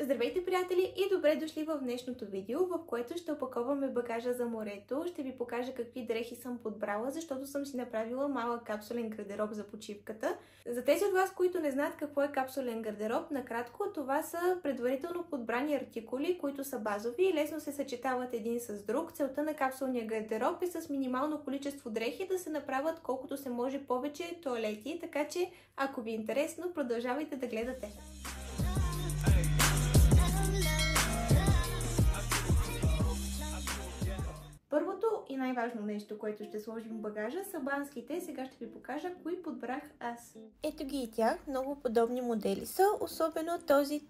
Здравейте, приятели, и добре дошли в днешното видео, в което ще опаковаме багажа за морето. Ще ви покажа какви дрехи съм подбрала, защото съм си направила малък капсулен гардероб за почивката. За тези от вас, които не знаят какво е капсулен гардероб, накратко, това са предварително подбрани артикули, които са базови и лесно се съчетават един с друг. Целта на капсулния гардероб е с минимално количество дрехи да се направят колкото се може повече тоалети, така че ако ви е интересно, продължавайте да гледате. Първото и най-важно нещо, което ще сложим в багажа, са банските. Сега ще ви покажа кои подбрах аз. Ето ги и тях. Много подобни модели са. Особено този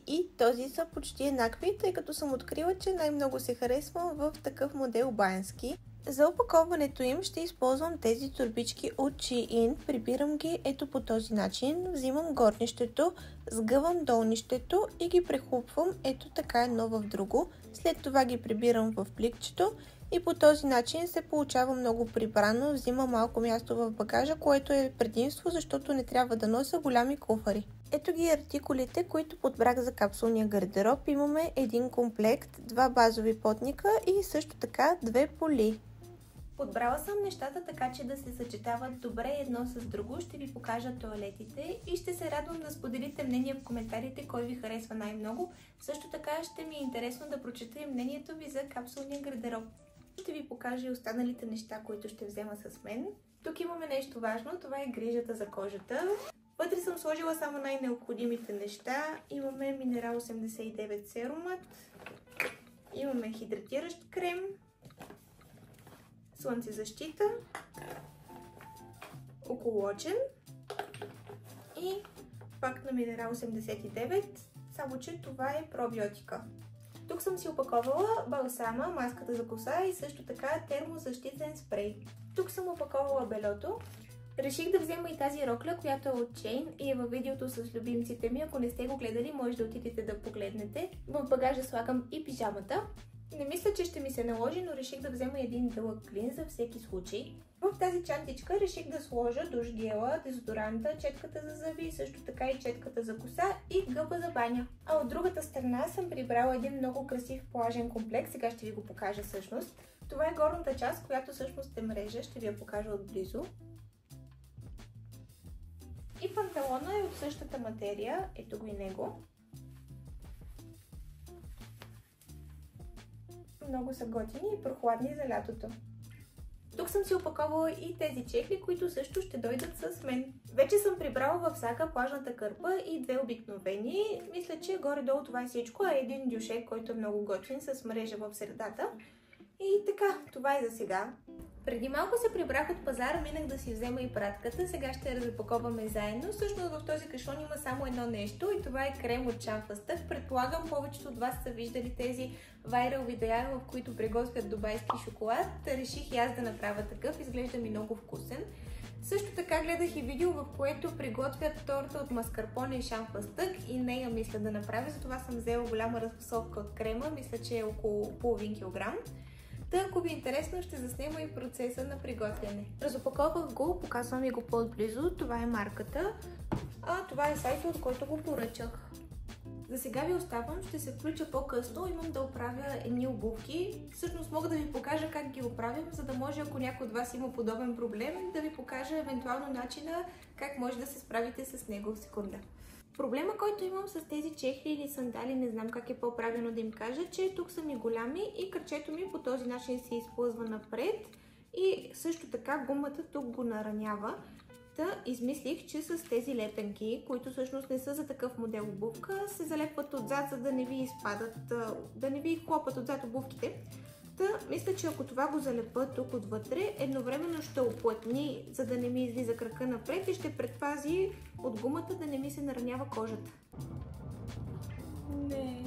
и този са почти еднакви, тъй като съм открила, че най-много се харесвам в такъв модел бански. За опаковането им ще използвам тези торбички от Shein. Прибирам ги ето по този начин. Взимам горнището, сгъвам долнището и ги прехлупвам ето така едно в друго. След това ги прибирам в пликчето и по този начин се получава много прибрано. Взима малко място в багажа, което е предимство, защото не трябва да нося голями куфари. Ето ги артикулите, които подбрах за капсулния гардероб. Имаме един комплект, два базови потника и също така две поли. Подбрала съм нещата така, че да се съчетават добре едно с друго. Ще ви покажа тоалетите и ще се радвам да споделите мнение в коментарите кой ви харесва най-много. Също така ще ми е интересно да прочета и мнението ви за капсулния гардероб. Ще ви покажа и останалите неща, които ще взема с мен. Тук имаме нещо важно, това е грижата за кожата. Вътре съм сложила само най-необходимите неща. Имаме Минерал 89 серумът, имаме хидратиращ крем, слънцезащита, околочен и пак на Минерал 89, само че това е пробиотика. Тук съм си опаковала балсама, маската за коса и също така термозащитен спрей. Тук съм опаковала бельото. Реших да взема и тази рокля, която е от Shein и е във видеото с любимците ми. Ако не сте го гледали, може да отидете да погледнете. В багажа слагам и пижамата. Не мисля, че ще ми се наложи, но реших да взема един дълъг клин за всеки случай. В тази чантичка реших да сложа душ гела, дезодоранта, четката за зъби, също така и четката за коса и гъба за баня. А от другата страна съм прибрала един много красив плажен комплект, сега ще ви го покажа всъщност. Това е горната част, която всъщност е мрежа, ще ви я покажа отблизо. И панталона е от същата материя, ето го и него. Много са готини и прохладни за лятото. Тук съм си опаковала и тези чехли, които също ще дойдат с мен. Вече съм прибрала в сака плажната кърпа и две обикновени. Мисля, че горе-долу това е всичко, а един дюшек, който е много готин с мрежа в средата. И така, това е за сега. Преди малко се прибрах от пазара, минах да си взема и пратката, сега ще я разпаковаме заедно. Всъщност в този кашон има само едно нещо и това е крем от шамфастък. Предполагам, повечето от вас са виждали тези вайрал видеа, в които приготвят дубайски шоколад. Реших и аз да направя такъв, изглежда ми много вкусен. Също така гледах и видео, в което приготвят торта от маскарпоне и шамфастък и нея мисля да направя, затова съм взела голяма разфасовка от крема, мисля, че е около половин килограм. Та, ако ви е интересно, ще заснема и процеса на приготвяне. Разопаковах го, показвам ви го по-отблизо. Това е марката, а това е сайта, от който го поръчах. За сега ви оставам, ще се включа по-късно. Имам да оправя едни обувки. Всъщност мога да ви покажа как ги оправям, за да може, ако някой от вас има подобен проблем, да ви покажа евентуално начина как може да се справите с него в секунда. Проблема, който имам с тези чехли или сандали, не знам как е по-правилно да им кажа, че тук са ми голями и кръчето ми по този начин се изплъзва напред и също така гумата тук го наранява. Та измислих, че с тези лепенки, които всъщност не са за такъв модел обувка, се залепват отзад, за да не ви изпадат, да не ви хлопат отзад обувките. Та, мисля, че ако това го залепа тук отвътре, едновременно ще оплътни, за да не ми излиза кръка напред и ще предпази от гумата да не ми се наранява кожата. Не.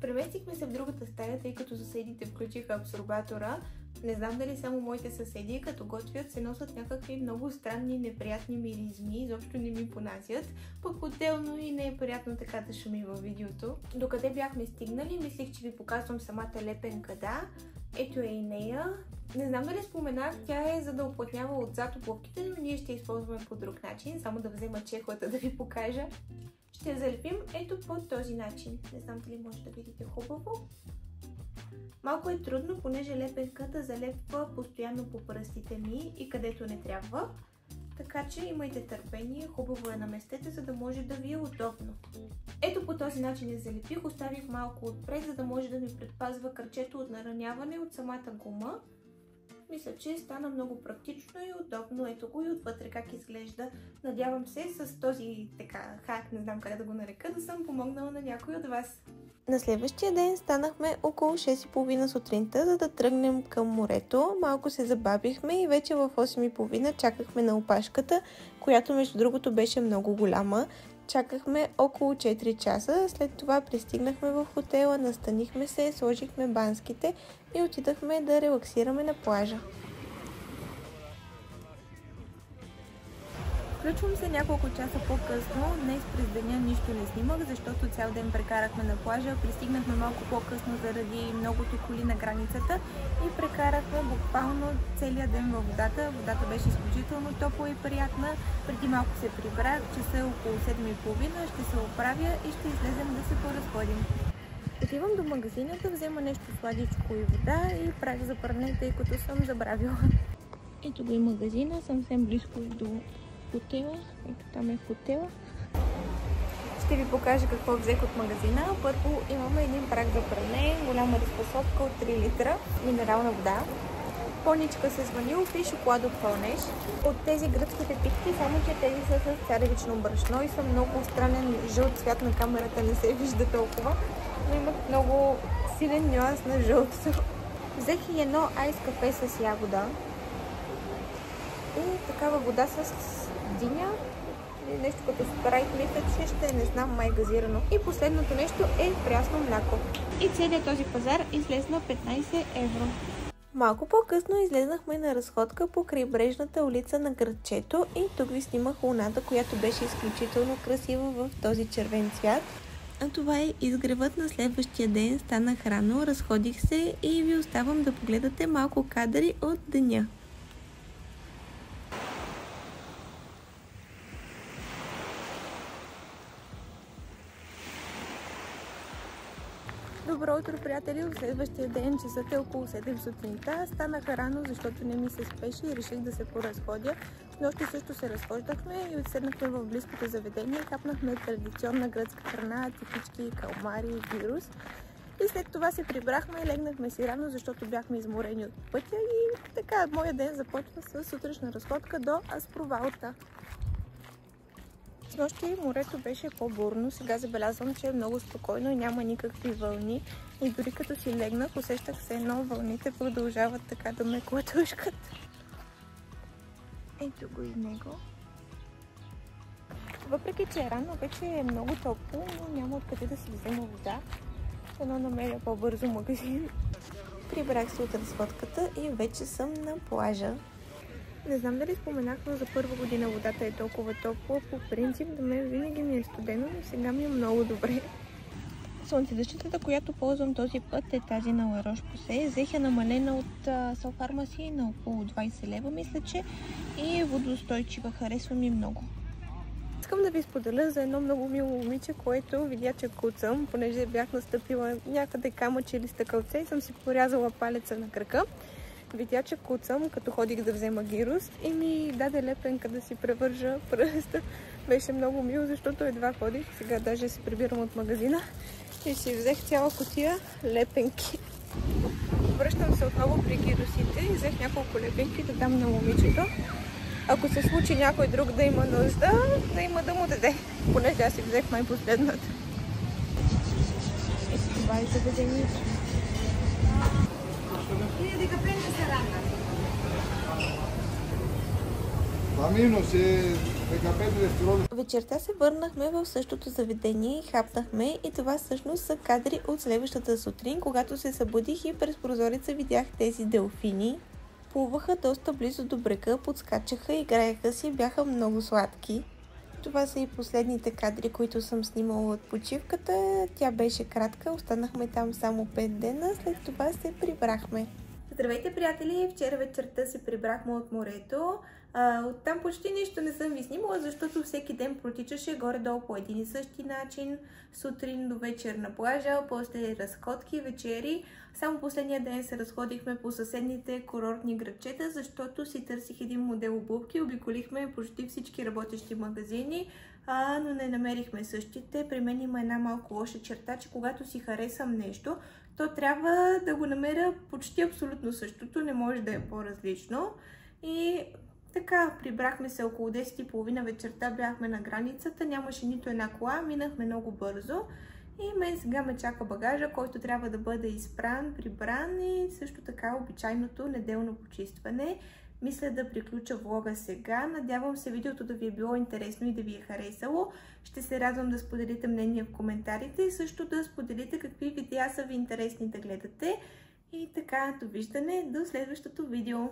Преместихме се в другата стая, тъй като съседите включиха абсорбатора. Не знам дали само моите съседи, като готвят, се носят някакви много странни, неприятни миризми, изобщо не ми понасят. Пък отделно и не е приятно така да шуми във видеото. Докъде бяхме стигнали, мислих, че ви показвам самата лепенка, да. Ето е и нея. Не знам дали споменах, тя е за да оплътнява отзад обувките, но ние ще използваме по друг начин. Само да взема чехлата да ви покажа. Ще залепим ето по този начин. Не знам дали може да видите хубаво. Малко е трудно, понеже лепенката залепва постоянно по пръстите ми и където не трябва. Така че имайте търпение, хубаво наместете, за да може да ви е удобно. Ето по този начин я залепих, оставих малко отпред, за да може да ми предпазва кръчето от нараняване от самата гума. Мисля, че стана много практично и удобно. Ето го и отвътре как изглежда. Надявам се с този хак, не знам как да го нарека, да съм помогнала на някой от вас. На следващия ден станахме около 6:30 сутринта, за да тръгнем към морето. Малко се забавихме и вече в 8:30 чакахме на опашката, която между другото беше много голяма. Чакахме около 4 часа, след това пристигнахме в хотела, настанихме се, сложихме банските и отидахме да релаксираме на плажа. Включвам се няколко часа по-късно. Днес през деня нищо не снимах, защото цял ден прекарахме на плажа. Пристигнахме малко по-късно заради многото коли на границата и прекарахме буквално целия ден във водата. Водата беше изключително топла и приятна. Преди малко се прибрах, часа е около 7:30, ще се оправя и ще излезем да се поразходим. Отивам до магазина да взема нещо сладичко и вода и прах за пране, тъй като съм забравила. Ето го и магазина, съвсем близко до хотела. Ето там е хотела. Ще ви покажа какво взех от магазина. Първо имаме един прах за пране, голяма разфасовка от 3 литра минерална вода, поничка с ванилов и шоколадов пълнеж. От тези гръцките питки, само че тези са с царевично брашно и са много странен жълт цвят, на камерата не се вижда толкова, но имат много силен нюанс на жълтото. Взех и едно айс кафе с ягода и такава вода с диня, нещо като спрайт, мисля, че ще, не знам, май газирано. И последното нещо е прясно мляко. И целият този пазар излезна 15 евро. Малко по-късно излезнахме на разходка по крайбрежната улица на градчето и тук ви снимах луната, която беше изключително красива в този червен цвят. А това е изгревът на следващия ден. Станах рано, разходих се и ви оставам да погледате малко кадри от деня. Добро утро, приятели! В следващия ден часът е около 7 сутринта. Станах рано, защото не ми се спеше и реших да се поразходя. Нощи също се разхождахме и отседнахме в близкото заведение. Хапнахме традиционна гръцка храна, типички калмари и гирус. И след това се прибрахме и легнахме си рано, защото бяхме изморени от пътя. И така, моя ден започва с сутрешна разходка до Аспровалта. С нощи морето беше по-бурно, сега забелязвам, че е много спокойно и няма никакви вълни. И дори като си легнах, усещах се едно, вълните продължават така да ме клатушкат. Ето го и него. Въпреки че е рано, вече е много топло, но няма откъде да си взема вода. Едно намеря по-бързо магазин. Прибрах се от разходката и вече съм на плажа. Не знам дали споменах, но за първа година водата е толкова топла. По принцип, до мен винаги ми е студено, но сега ми е много добре. Слънцезащитата, която ползвам този път, е тази на La Roche-Posay. Взех я намалена от Сол Фармаси на около 20 лева, мисля, че и е водоустойчива. Харесва ми много. Искам да ви споделя за едно много мило момиче, което видя, че куцам, понеже бях настъпила някъде камъче или стъкълце и съм си порязала палеца на крака. Видя, че куцам, като ходих да взема гирус и ми даде лепенка да си превържа пръста. Беше много мило, защото едва ходих. Сега даже се прибирам от магазина и си взех цяла кутия лепенки. Връщам се отново при гирусите и взех няколко лепенки да дам на момичето. Ако се случи някой друг да има нужда, да има да му даде. Понеже аз си взех май последната. Ето това е заведението. Вечерта се върнахме в същото заведение и хапнахме, и това всъщност са кадри от следващата сутрин, когато се събудих и през прозореца видях тези делфини. Плуваха доста близо до брега, подскачаха, играеха си, бяха много сладки. Това са и последните кадри, които съм снимала от почивката. Тя беше кратка, останахме там само 5 дена, след това се прибрахме. Здравейте, приятели! Вчера вечерта се прибрахме от морето. Оттам почти нищо не съм ви снимала, защото всеки ден протичаше горе-долу по един и същи начин. Сутрин до вечер на плажа, после разходки, вечери. Само последния ден се разходихме по съседните курортни градчета, защото си търсих един модел обувки. Обиколихме почти всички работещи магазини, но не намерихме същите. При мен има една малко лоша черта, че когато си харесам нещо, то трябва да го намеря почти абсолютно същото, не може да е по-различно. И така, прибрахме се около 10:30 вечерта, бяхме на границата, нямаше нито една кола, минахме много бързо. И мен сега ме чака багажа, който трябва да бъде изпран, прибран и също така обичайното неделно почистване. Мисля да приключа влога сега. Надявам се видеото да ви е било интересно и да ви е харесало. Ще се радвам да споделите мнение в коментарите и също да споделите какви видеа са ви интересни да гледате. И така, довиждане до следващото видео!